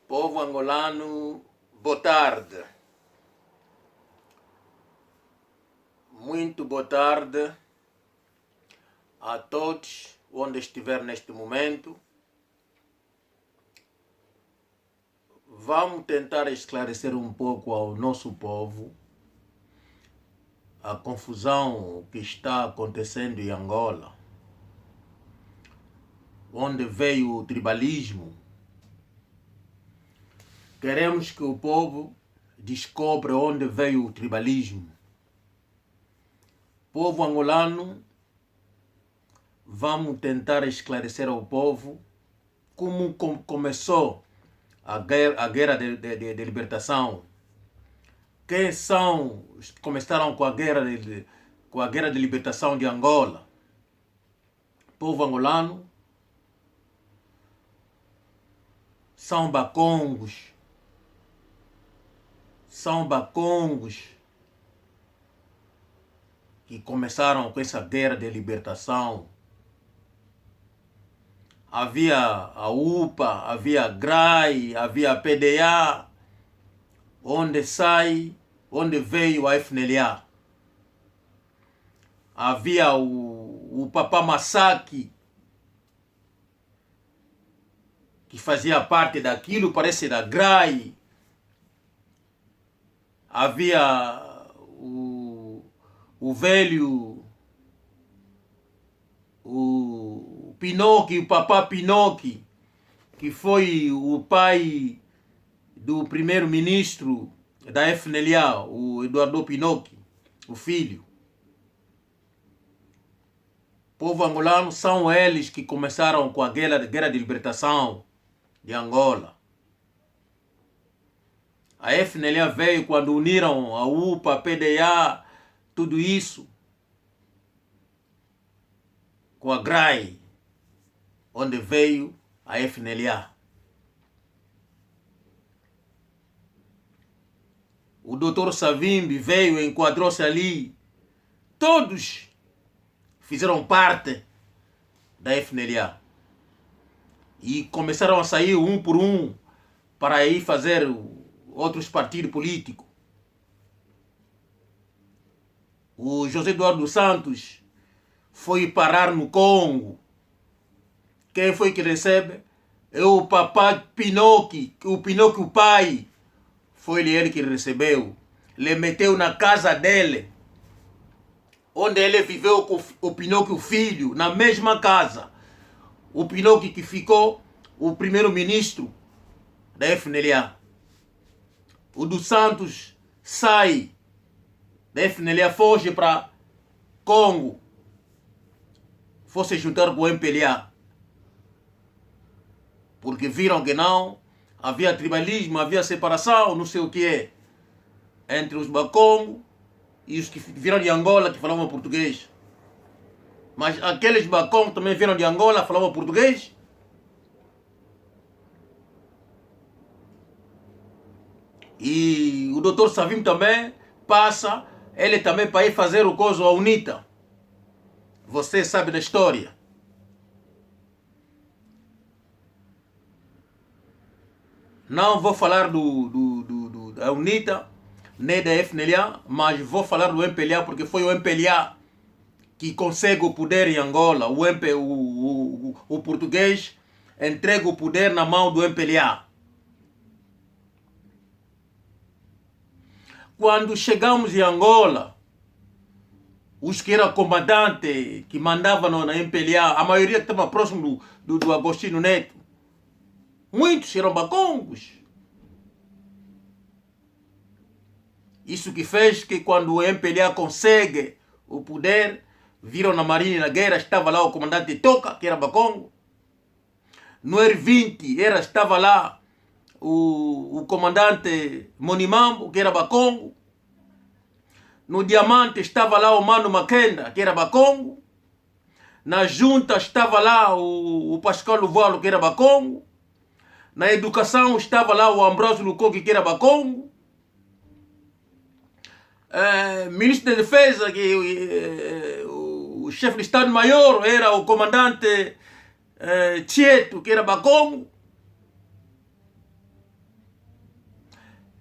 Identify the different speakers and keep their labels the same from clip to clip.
Speaker 1: Povo angolano, boa tarde. Muito boa tarde a todos onde estiver neste momento. Vamos tentar esclarecer um pouco ao nosso povo a confusão que está acontecendo em Angola, onde veio o tribalismo. Queremos que o povo descubra onde veio o tribalismo. Povo angolano, vamos tentar esclarecer ao povo como começou a guerra de libertação. Quem são os que começaram com a guerra de libertação de Angola? Povo angolano são bacongos. São bacongos que começaram com essa guerra de libertação. Havia a UPA, havia a GRAI, havia a PDA, onde veio a FNLA. Havia o Papá Massaki, que fazia parte daquilo, parece da GRAI. Havia o velho, o Pinocchio, o Papá Pinocchio, que foi o pai do primeiro-ministro da FNLA, o Eduardo Pinocchio, o filho. Povo angolano, são eles que começaram com a guerra de libertação de Angola. A FNLA veio quando uniram a UPA, a PDA, tudo isso, com a GRAI, onde veio a FNLA. O Dr. Savimbi veio, enquadrou-se ali. Todos fizeram parte da FNLA. E começaram a sair um por um para ir fazer outros partidos políticos. O José Eduardo dos Santos foi parar no Congo. Quem foi que recebe? É o Papá Pinocchio, o Pinocchio pai. Foi ele que recebeu. Ele meteu na casa dele, onde ele viveu com o Pinocchio filho, na mesma casa. O Pinocchio que ficou o primeiro-ministro da FNLA. O dos Santos sai da FNLA, foge para Congo. Foi se juntar com o MPLA. Porque viram que não, havia tribalismo, havia separação, não sei o que é, entre os bacongos e os que vieram de Angola que falavam português. Mas aqueles bacongos também vieram de Angola, falavam português. E o Dr. Savim também passa, ele também para ir fazer o coisa a UNITA. Você sabe da história. Não vou falar da UNITA, nem da FNLA, mas vou falar do MPLA, porque foi o MPLA que consegue o poder em Angola. O português entrega o poder na mão do MPLA. Quando chegamos em Angola, os que eram comandantes, que mandavam na MPLA, a maioria que estava próximo do Agostinho Neto, muitos eram bacongos. Isso que fez que quando o MPLA consegue o poder, viram na Marinha na guerra, estava lá o comandante Toca, que era bacongo. No R20 estava lá o comandante Monimambo, que era bacongo. No Diamante estava lá o Mano Makenda, que era bacongo. Na Junta estava lá o Pascal Luvalo, que era bacongo. Na Educação estava lá o Ambrósio Lukoki, que era bacongo. Ministro da Defesa, o chefe de Estado-Maior era o comandante Tieto, que era bacongo.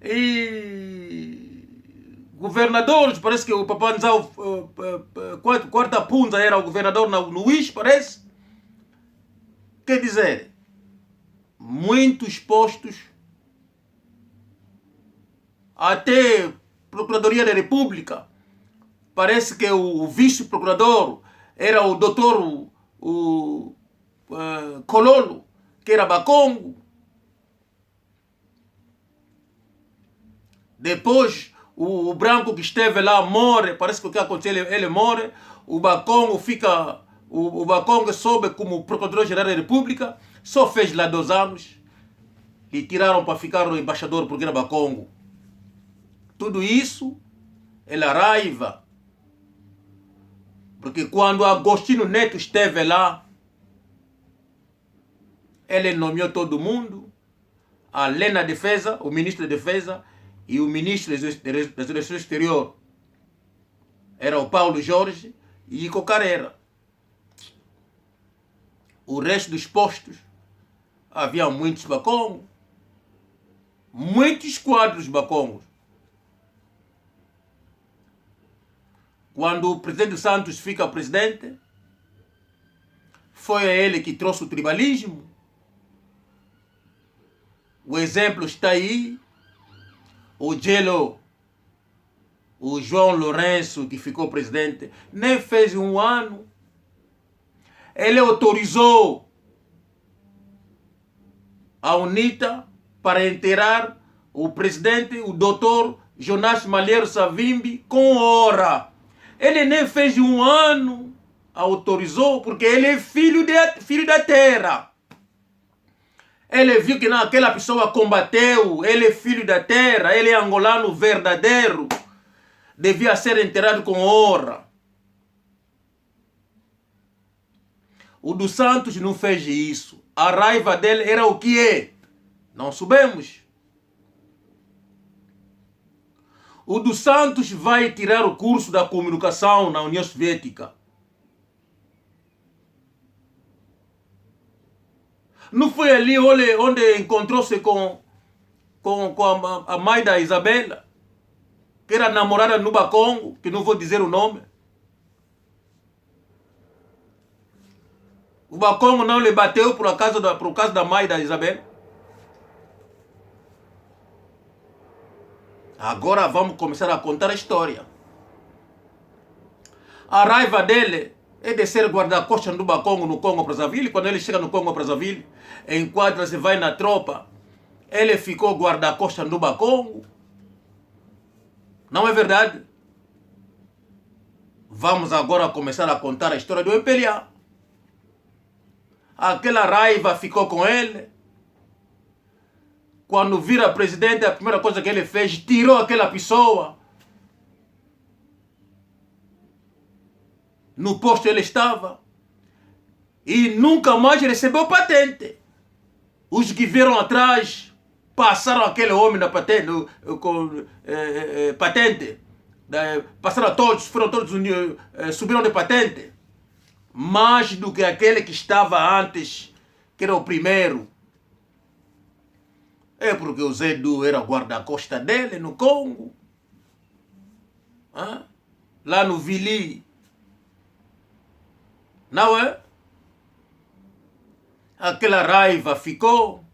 Speaker 1: E governadores, parece que o Papanzao, quarta punta era o governador no Uís, parece. Quer dizer, muitos postos, até Procuradoria da República, parece que o vice-procurador era o doutor Cololo, que era Bacongo. Depois, o branco que esteve lá morre, parece que o que aconteceu, ele morre, o Bacongo fica, o Bacongo sobe como Procurador-Geral da República, só fez lá 2 anos, e tiraram para ficar o embaixador porque era Bacongo. Tudo isso é a raiva, porque quando Agostinho Neto esteve lá, ele nomeou todo mundo, além da defesa, o ministro da defesa, e o ministro das Relações Exteriores era o Paulo Jorge e Ico Carreira. O resto dos postos havia muitos bacongos, muitos quadros bacongos. Quando o presidente Santos fica presidente, foi ele que trouxe o tribalismo. O exemplo está aí. O Gelo, o João Lourenço, que ficou presidente, nem fez 1 ano. Ele autorizou a UNITA para enterrar o presidente, o doutor Jonas Malheiro Savimbi, com hora. Ele nem fez 1 ano, autorizou, porque ele é filho da terra. Ele viu que aquela pessoa combateu, ele é filho da terra, ele é angolano verdadeiro, devia ser enterrado com honra. O dos Santos não fez isso. A raiva dele era o que é? Não sabemos. O dos Santos vai tirar o curso da comunicação na União Soviética. Não foi ali onde encontrou-se com a mãe da Isabela, que era namorada no Bacongo, que não vou dizer o nome. O Bacongo não lhe bateu por causa da mãe da Isabela. Agora vamos começar a contar a história. A raiva dele é de ser guarda-costas do Bacongo no Congo-Brazzaville. Quando ele chega no Congo-Brazzaville, enquadra-se, vai na tropa. Ele ficou guarda-costas do Bacongo. Não é verdade? Vamos agora começar a contar a história do MPLA. Aquela raiva ficou com ele. Quando vira presidente, a primeira coisa que ele fez, tirou aquela pessoa. No posto ele estava. E nunca mais recebeu patente. Os que viram atrás passaram aquele homem na patente. Patente. Passaram todos, foram todos subiram de patente. Mais do que aquele que estava antes, que era o primeiro. É porque o Zé Du era guarda-costa dele no Congo. Lá no Vili. Não é? Aquela raiva ficou.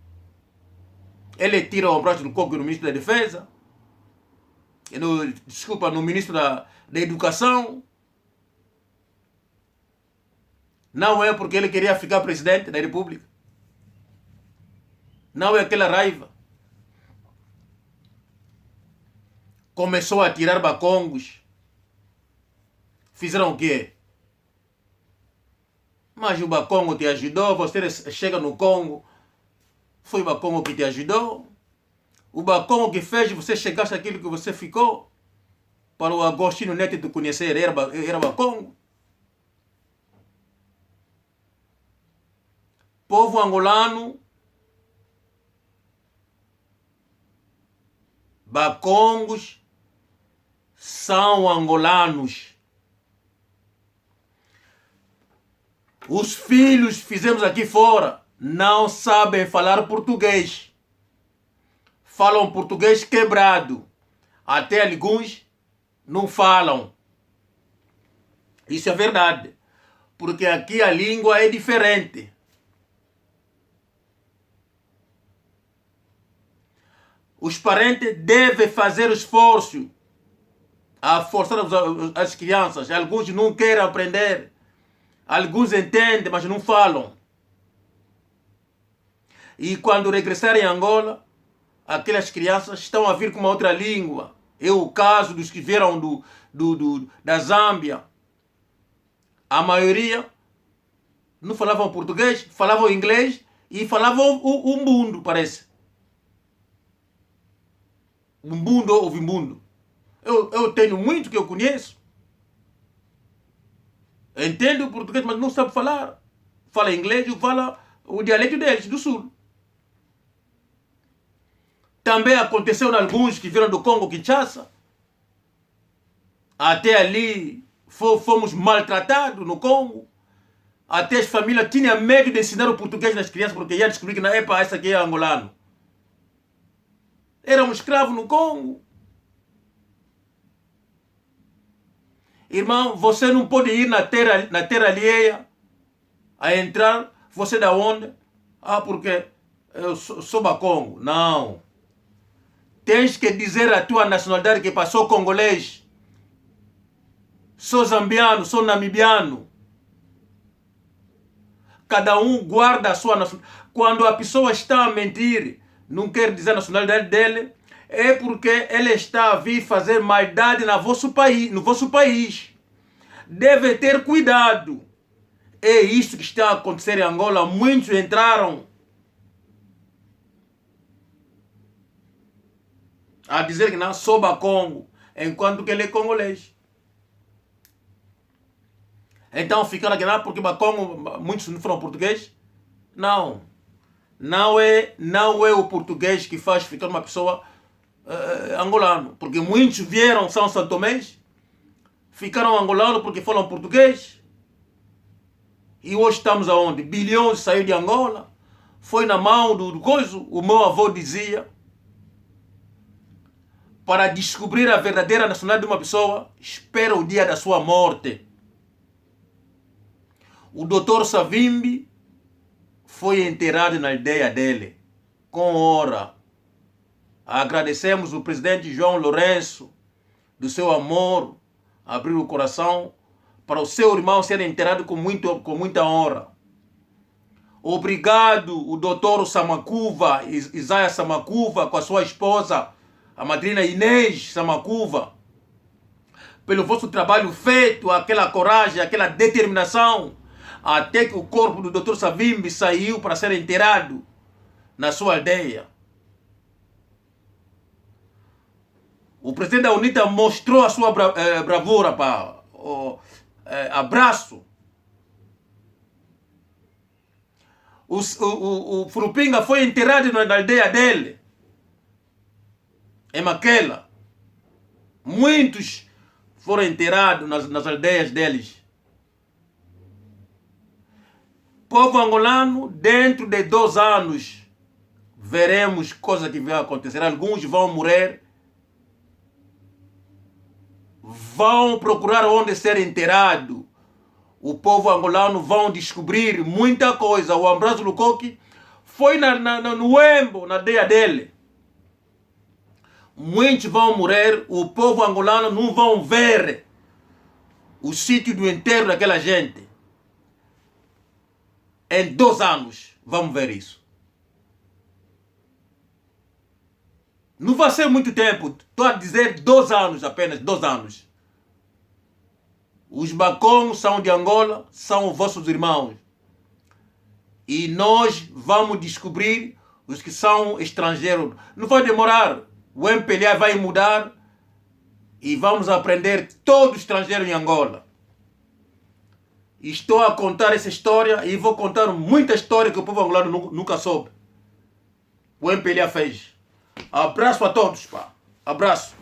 Speaker 1: Ele tira o braço do coco no ministro da Defesa. No ministro da Educação. Não é porque ele queria ficar presidente da República. Não é aquela raiva. Começou a tirar bacongos. Fizeram o quê? Mas o Bacongo te ajudou, você chega no Congo, foi o Bacongo que te ajudou. O Bacongo que fez você chegasse àquilo que você ficou. Para o Agostinho Neto te conhecer, era Bacongo. Povo angolano, Bacongos são angolanos. Os filhos fizemos aqui fora não sabem falar português. falam português quebrado. Até alguns não falam. Isso é verdade. Porque aqui a língua é diferente. Os parentes devem fazer esforço a forçar as crianças. Alguns não querem aprender. Alguns entendem, mas não falam. E quando regressarem a Angola, aquelas crianças estão a vir com uma outra língua. É o caso dos que vieram da Zâmbia. A maioria não falavam português, falavam inglês e falavam o umbundo, parece. Umbundo ou vimbundo. Eu tenho muito que eu conheço. Entende o português, mas não sabe falar. Fala inglês e fala o dialeto deles, do sul. Também aconteceu em alguns que vieram do Congo, Kinshasa. Até ali fomos maltratados no Congo. Até as famílias tinham medo de ensinar o português nas crianças, porque iam descobrir que na época essa aqui é angolano. Éramos escravos no Congo. Irmão, você não pode ir na terra alheia a entrar. Você da onde? Ah, porque eu sou Bakongo. Não. Tens que dizer a tua nacionalidade, que passou congolês. Sou zambiano, sou namibiano. Cada um guarda a sua nacionalidade. Quando a pessoa está a mentir, não quer dizer a nacionalidade dele, é porque ele está a vir fazer maldade no vosso país. Deve ter cuidado. É isso que está a acontecer em Angola. Muitos entraram a dizer que não sou Bakongo, enquanto que ele é congolês. Então ficaram aqui, não, porque Bakongo, muitos não falam português. Não. Não é o português que faz ficar uma pessoa angolano. Porque muitos vieram São Tomés, ficaram angolanos porque falam português. E hoje estamos aonde? Bilhões saiu de Angola. Foi na mão do coisa. O meu avô dizia: para descobrir a verdadeira nacionalidade de uma pessoa, espera o dia da sua morte. O Dr. Savimbi foi enterrado na aldeia dele, com honra. Agradecemos o presidente João Lourenço do seu amor, abrir o coração para o seu irmão ser enterrado com muita honra. Obrigado o Dr. Samakuva, Isaia Samakuva, com a sua esposa, a madrinha Inês Samakuva, pelo vosso trabalho feito, aquela coragem, aquela determinação, até que o corpo do Dr. Savimbi saiu para ser enterrado na sua aldeia. O presidente da UNITA mostrou a sua bravura, para abraço. O Furupinga foi enterrado na aldeia dele, em Maquela. Muitos foram enterrados nas aldeias deles. Povo angolano, dentro de 2 anos, veremos coisas que vão acontecer. Alguns vão morrer, vão procurar onde ser enterrado. O povo angolano vão descobrir muita coisa. O Ambrósio Lukoki foi no Embo, na aldeia dele. Muitos vão morrer, o povo angolano não vão ver o sítio do enterro daquela gente. Em 2 anos, vamos ver isso. Não vai ser muito tempo, estou a dizer 2 anos apenas, 2 anos. Os Bakongos são de Angola, são vossos irmãos. E nós vamos descobrir os que são estrangeiros. Não vai demorar, o MPLA vai mudar e vamos aprender todo estrangeiro em Angola. Estou a contar essa história e vou contar muita história que o povo angolano nunca soube. O MPLA fez. Abraço a todos, pá. Abraço.